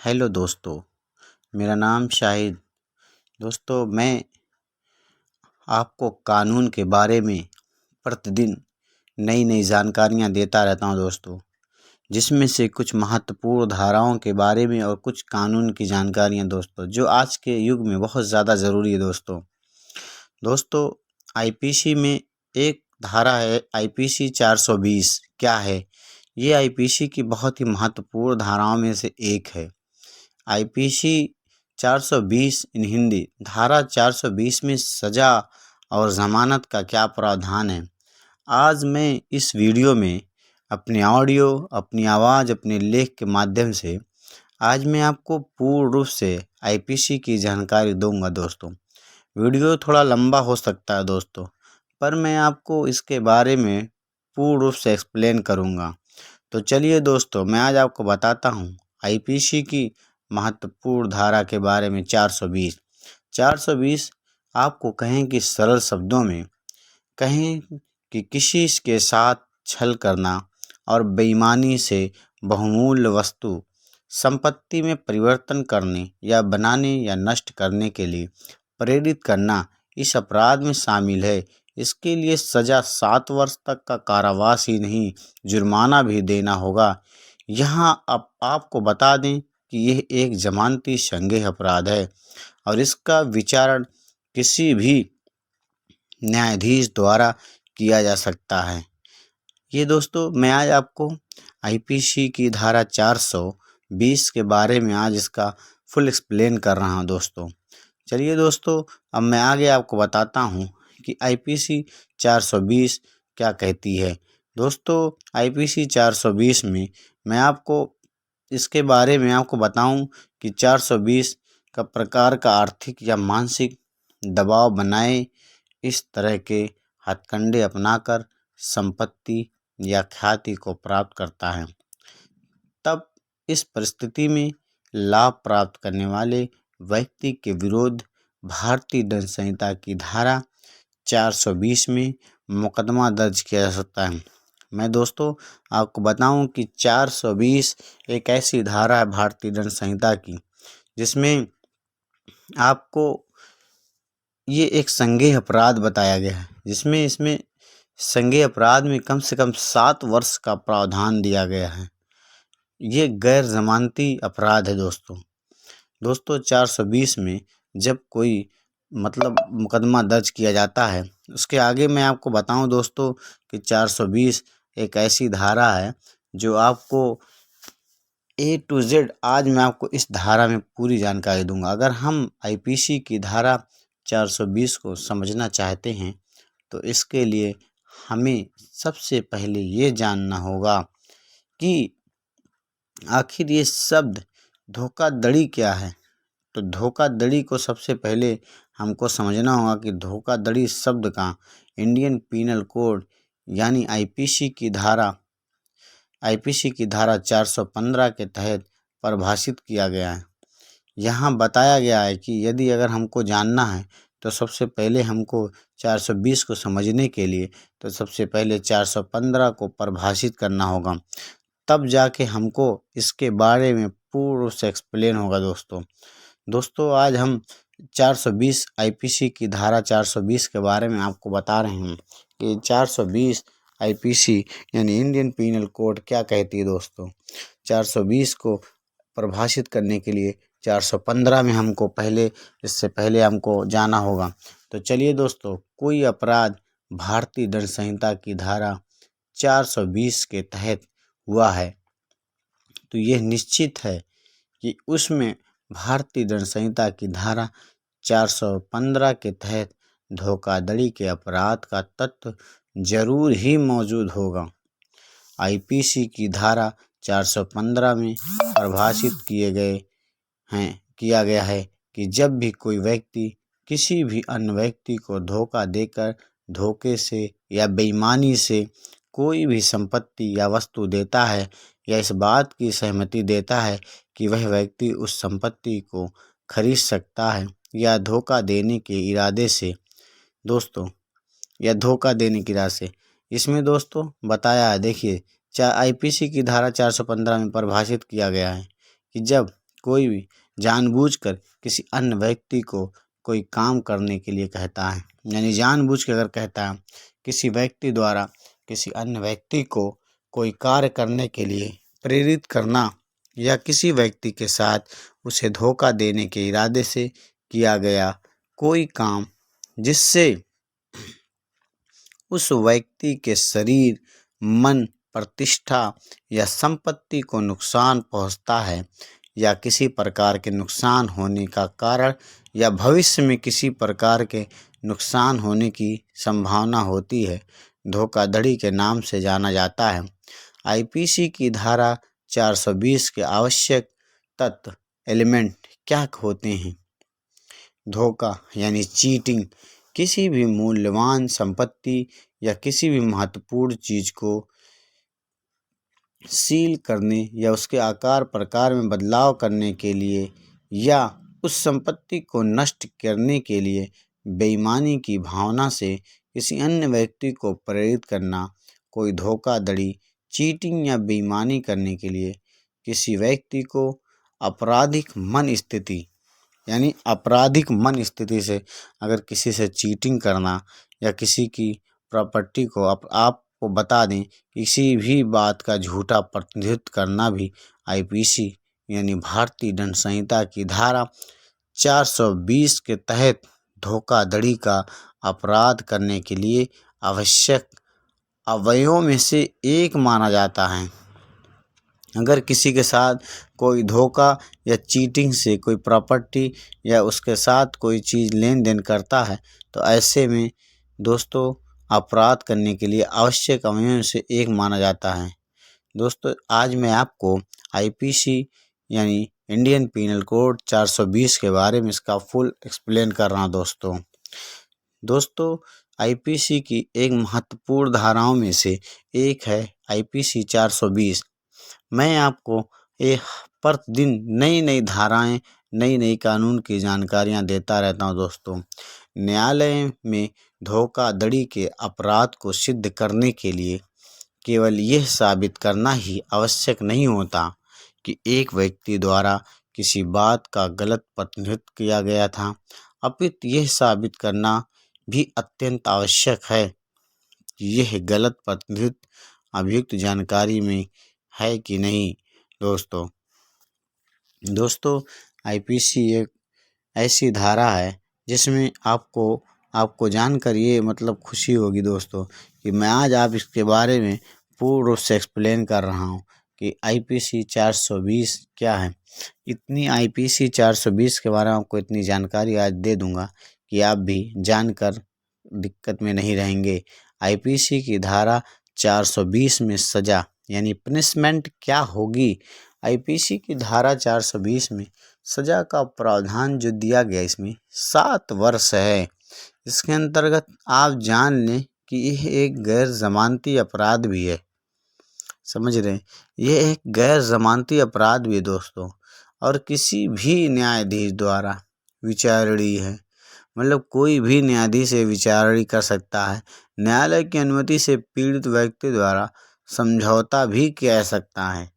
Hello दोस्तों, मेरा नाम शाहिद। दोस्तों, मैं आपको कानून के बारे में प्रतिदिन नई नई जानकारियाँ देता रहता हूं दोस्तों, जिसमें से कुछ महत्वपूर्ण धाराओं के बारे में और कुछ कानून की जानकारियाँ दोस्तों, जो आज के युग में बहुत ज़्यादा ज़रूरी है दोस्तों, आईपीसी में एक धारा है आईपीसी 420। क्या है ये? आईपीसी की बहुत ही महत्वपूर्ण धाराओं में से एक है। आईपीसी 420 इन हिंदी। धारा 420 में सजा और जमानत का क्या प्रावधान है, आज मैं इस वीडियो में अपने ऑडियो, अपनी आवाज़, अपने लेख के माध्यम से आज मैं आपको पूर्ण रूप से आईपीसी की जानकारी दूंगा दोस्तों। वीडियो थोड़ा लंबा हो सकता है दोस्तों, पर मैं आपको इसके बारे में पूर्ण रूप से एक्सप्लेन करूंगा। तो चलिए दोस्तों, मैं आज आपको बताता हूं आईपीसी की महत्वपूर्ण धारा के बारे में। 420 आपको कहें कि सरल शब्दों में कहें कि किसी के साथ छल करना और बेईमानी से बहुमूल्य वस्तु संपत्ति में परिवर्तन करने या बनाने या नष्ट करने के लिए प्रेरित करना इस अपराध में शामिल है। इसके लिए सज़ा 7 वर्ष तक का कारावास ही नहीं, जुर्माना भी देना होगा। यहाँ अब आपको बता दें कि यह एक जमानती संज्ञेय अपराध है और इसका विचारण किसी भी न्यायाधीश द्वारा किया जा सकता है। ये दोस्तों, मैं आज आपको आईपीसी की धारा 420 के बारे में आज इसका फुल एक्सप्लेन कर रहा हूँ दोस्तों। चलिए दोस्तों, अब मैं आगे आपको बताता हूँ कि आईपीसी 420 क्या कहती है। दोस्तों, आईपीसी 420 में मैं आपको इसके बारे में आपको बताऊं कि 420 का प्रकार का आर्थिक या मानसिक दबाव बनाए इस तरह के हथकंडे अपनाकर संपत्ति या ख्याति को प्राप्त करता है। तब इस परिस्थिति में लाभ प्राप्त करने वाले व्यक्ति के विरुद्ध भारतीय दंड संहिता की धारा 420 में मुकदमा दर्ज किया जा सकता है। मैं दोस्तों आपको बताऊं कि 420 एक ऐसी धारा है भारतीय दंड संहिता की, जिसमें आपको ये एक संज्ञेय अपराध बताया गया है, जिसमें इसमें संज्ञेय अपराध में कम से कम 7 वर्ष का प्रावधान दिया गया है। ये गैर जमानती अपराध है दोस्तों 420 में जब कोई मुकदमा दर्ज किया जाता है, उसके आगे मैं आपको बताऊं दोस्तों कि 420 एक ऐसी धारा है जो आपको A to Z आज मैं आपको इस धारा में पूरी जानकारी दूंगा। अगर हम आईपीसी की धारा 420 को समझना चाहते हैं तो इसके लिए हमें सबसे पहले ये जानना होगा कि आखिर ये शब्द धोखाधड़ी क्या है। तो धोखाधड़ी को सबसे पहले हमको समझना होगा कि धोखाधड़ी शब्द का इंडियन पीनल कोड यानी आईपीसी की धारा 415 के तहत परिभाषित किया गया है। यहाँ बताया गया है कि यदि अगर हमको जानना है तो सबसे पहले हमको 420 को समझने के लिए तो सबसे पहले 415 को परिभाषित करना होगा, तब जाके हमको इसके बारे में पूर्ण से एक्सप्लेन होगा दोस्तों आज हम 420 आईपीसी की धारा 420 के बारे में आपको बता रहे हैं कि 420 आईपीसी यानी इंडियन पीनल कोड क्या कहती है दोस्तों। 420 को परिभाषित करने के लिए 415 में इससे पहले हमको जाना होगा। तो चलिए दोस्तों, कोई अपराध भारतीय दंड संहिता की धारा 420 के तहत हुआ है तो यह निश्चित है कि उसमें भारतीय दंड संहिता की धारा 415 के तहत धोखाधड़ी के अपराध का तत्व जरूर ही मौजूद होगा। आईपीसी की धारा 415 में परिभाषित किया गया है कि जब भी कोई व्यक्ति किसी भी अन्य व्यक्ति को धोखा देकर, धोखे से या बेईमानी से कोई भी संपत्ति या वस्तु देता है या इस बात की सहमति देता है कि वह व्यक्ति उस संपत्ति को खरीद सकता है या धोखा देने के इरादे से इसमें दोस्तों बताया है। देखिए, आईपीसी की धारा 415 में परिभाषित किया गया है कि जब कोई भी जानबूझकर किसी अन्य व्यक्ति को कोई काम करने के लिए कहता है, यानी जानबूझ के अगर कहता है किसी व्यक्ति द्वारा किसी अन्य व्यक्ति को कोई कार्य करने के लिए प्रेरित करना या किसी व्यक्ति के साथ उसे धोखा देने के इरादे से किया गया कोई काम जिससे उस व्यक्ति के शरीर, मन, प्रतिष्ठा या संपत्ति को नुकसान पहुंचता है या किसी प्रकार के नुकसान होने का कारण या भविष्य में किसी प्रकार के नुकसान होने की संभावना होती है, धोखाधड़ी के नाम से जाना जाता है। आईपीसी की धारा 420 के आवश्यक तत्व एलिमेंट क्या होते हैं? धोखा यानी चीटिंग किसी भी मूल्यवान संपत्ति या किसी भी महत्वपूर्ण चीज को सील करने या उसके आकार प्रकार में बदलाव करने के लिए या उस संपत्ति को नष्ट करने के लिए बेईमानी की भावना से किसी अन्य व्यक्ति को प्रेरित करना। कोई धोखाधड़ी, चीटिंग या बेईमानी करने के लिए किसी व्यक्ति को आपराधिक मन स्थिति यानी आपराधिक मन स्थिति से अगर किसी से चीटिंग करना या किसी की प्रॉपर्टी को आपको बता दें, किसी भी बात का झूठा प्रतिनिधित्व करना भी आईपीसी यानी भारतीय दंड संहिता की धारा 420 के तहत धोखाधड़ी का अपराध करने के लिए आवश्यक अवयवों में से एक माना जाता है। अगर किसी के साथ कोई धोखा या चीटिंग से कोई प्रॉपर्टी या उसके साथ कोई चीज़ लेन देन करता है तो ऐसे में दोस्तों अपराध करने के लिए आवश्यक अवयवों से एक माना जाता है। दोस्तों आज मैं आपको आईपीसी यानी इंडियन पीनल कोड 420 के बारे में इसका फुल एक्सप्लेन कर रहा हूँ। दोस्तों आईपीसी की एक महत्वपूर्ण धाराओं में से एक है आईपीसी 420। मैं आपको प्रतिदिन नई नई धाराएं, नई नई कानून की जानकारियां देता रहता हूं। दोस्तों न्यायालय में धोखाधड़ी के अपराध को सिद्ध करने के लिए केवल यह साबित करना ही आवश्यक नहीं होता कि एक व्यक्ति द्वारा किसी बात का गलत प्रतिनिधित्व किया गया था, अपितु यह साबित करना भी अत्यंत आवश्यक है कि यह गलत प्रतिनिधित्व अभियुक्त जानकारी में है कि नहीं। दोस्तों आईपीसी एक ऐसी धारा है जिसमें आपको जानकर ये मतलब खुशी होगी दोस्तों कि मैं आज आप इसके बारे में पूर्ण रूप से एक्सप्लेन कर रहा हूँ कि आईपीसी 420 क्या है। इतनी आईपीसी 420 के बारे में आपको इतनी जानकारी आज दे दूंगा कि आप भी जानकर दिक्कत में नहीं रहेंगे। आईपीसी की धारा 420 में सजा यानी पनिशमेंट क्या होगी। आईपीसी की धारा 420 में सजा का प्रावधान जो दिया गया इसमें 7 वर्ष है। इसके अंतर्गत आप जान लें कि यह एक गैर जमानती अपराध भी है, समझ रहे हैं, यह एक गैर जमानती अपराध भी है दोस्तों, और किसी भी न्यायाधीश द्वारा विचारणीय है, मतलब कोई भी न्यायाधीश विचारणीय कर सकता है। न्यायालय की अनुमति से पीड़ित व्यक्ति द्वारा समझौता भी किया जा सकता है।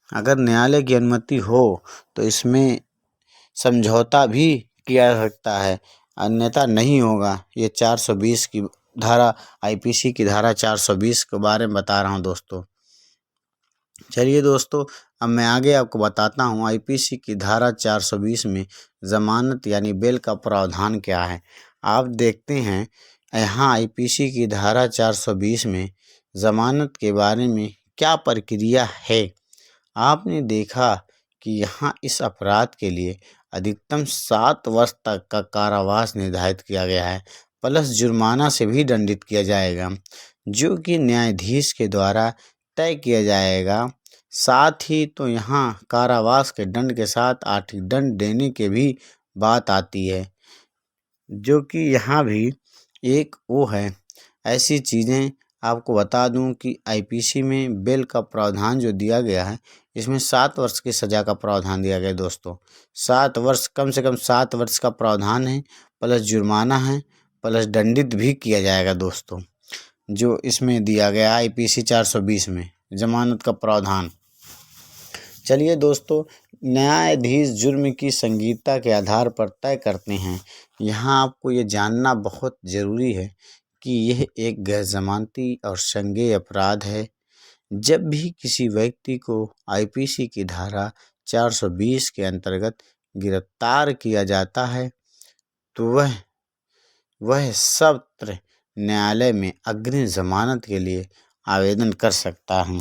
अगर न्यायालय की अनुमति हो तो इसमें समझौता भी किया जा सकता है, अन्यथा नहीं होगा। ये 420 की धारा आईपीसी की धारा 420 के बारे में बता रहा हूँ दोस्तों। चलिए दोस्तों अब मैं आगे आपको बताता हूँ आईपीसी की धारा 420 में जमानत यानी बेल का प्रावधान क्या है। आप देखते हैं यहाँ आईपीसी की धारा 420 में जमानत के बारे में क्या प्रक्रिया है। आपने देखा कि यहाँ इस अपराध के लिए अधिकतम 7 वर्ष तक का कारावास निर्धारित किया गया है, प्लस जुर्माना से भी दंडित किया जाएगा, जो कि न्यायाधीश के द्वारा तय किया जाएगा। साथ ही तो यहाँ कारावास के दंड के साथ आर्थिक दंड देने के भी बात आती है, जो कि यहाँ भी एक वो है। ऐसी चीज़ें आपको बता दूं कि आईपीसी में बेल का प्रावधान जो दिया गया है इसमें 7 वर्ष की सज़ा का प्रावधान दिया गया है दोस्तों। 7 वर्ष, कम से कम 7 वर्ष का प्रावधान है, प्लस जुर्माना है, प्लस दंडित भी किया जाएगा दोस्तों, जो इसमें दिया गया आईपीसी 420 में जमानत का प्रावधान। चलिए दोस्तों न्यायाधीश जुर्म की संगीनता के आधार पर तय करते हैं। यहाँ आपको ये जानना बहुत ज़रूरी है कि यह एक गैर जमानती और संज्ञेय अपराध है। जब भी किसी व्यक्ति को आईपीसी की धारा 420 के अंतर्गत गिरफ्तार किया जाता है तो वह सत्र न्यायालय में अग्रिम जमानत के लिए आवेदन कर सकता है।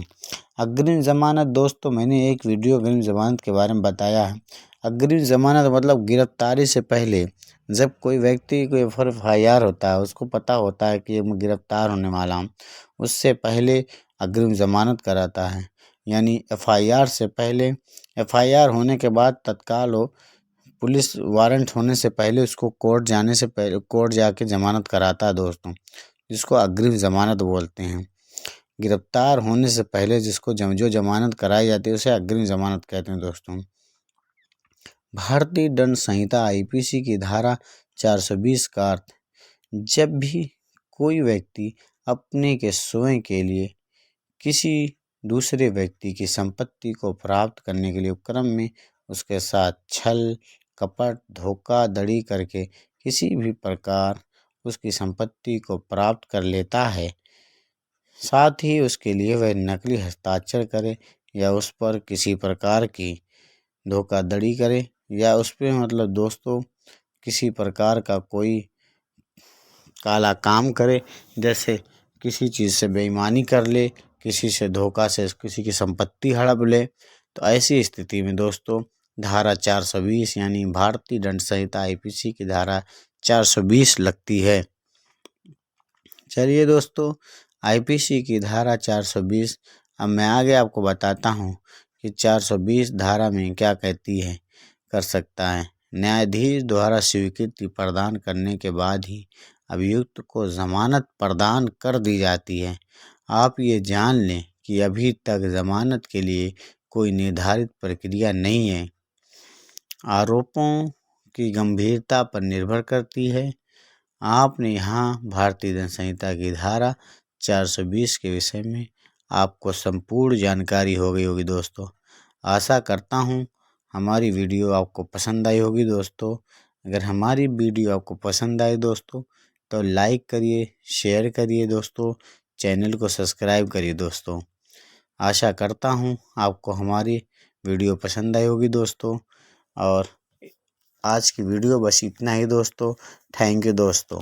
अग्रिम जमानत दोस्तों, मैंने एक वीडियो अग्रिम जमानत के बारे में बताया है। अग्रिम जमानत मतलब गिरफ्तारी से पहले जब कोई व्यक्ति को FIR होता है, उसको पता होता है कि मैं गिरफ्तार होने वाला हूँ, उससे पहले अग्रिम जमानत कराता है। यानी FIR से पहले, FIR होने के बाद तत्काल हो, पुलिस वारंट होने से पहले उसको कोर्ट जाने से पहले कोर्ट जाके ज़मानत कराता है दोस्तों, जिसको अग्रिम ज़मानत बोलते हैं। गिरफ्तार होने से पहले जिसको जो ज़मानत कराई जाती है उसे अग्रिम ज़मानत कहते हैं दोस्तों। भारतीय दंड संहिता आईपीसी की धारा 420 का अर्थ, जब भी कोई व्यक्ति अपने के स्वयं के लिए किसी दूसरे व्यक्ति की संपत्ति को प्राप्त करने के लिए उपक्रम में उसके साथ छल, कपट, धोखाधड़ी करके किसी भी प्रकार उसकी संपत्ति को प्राप्त कर लेता है, साथ ही उसके लिए वह नकली हस्ताक्षर करे या उस पर किसी प्रकार की धोखाधड़ी करे या उस पर मतलब दोस्तों किसी प्रकार का कोई काला काम करे, जैसे किसी चीज़ से बेईमानी कर ले, किसी से धोखा से किसी की संपत्ति हड़प ले, तो ऐसी स्थिति में दोस्तों धारा 420 यानी भारतीय दंड संहिता आईपीसी की धारा 420 लगती है। चलिए दोस्तों, आईपीसी की धारा 420 अब मैं आगे आपको बताता हूँ कि 420 धारा में क्या कहती है, कर सकता है। न्यायाधीश द्वारा स्वीकृति प्रदान करने के बाद ही अभियुक्त को जमानत प्रदान कर दी जाती है। आप ये जान लें कि अभी तक जमानत के लिए कोई निर्धारित प्रक्रिया नहीं है। आरोपों की गंभीरता पर निर्भर करती है। आपने यहाँ भारतीय दंड संहिता की धारा 420 के विषय में आपको संपूर्ण जानकारी हो गई होगी दोस्तों। आशा करता हूँ हमारी वीडियो आपको पसंद आई होगी दोस्तों। अगर हमारी वीडियो आपको पसंद आए दोस्तों तो लाइक करिए, शेयर करिए दोस्तों, चैनल को सब्सक्राइब करिए दोस्तों। आशा करता हूँ आपको हमारी वीडियो पसंद आई होगी दोस्तों। और आज की वीडियो बस इतना ही दोस्तों। थैंक यू दोस्तों।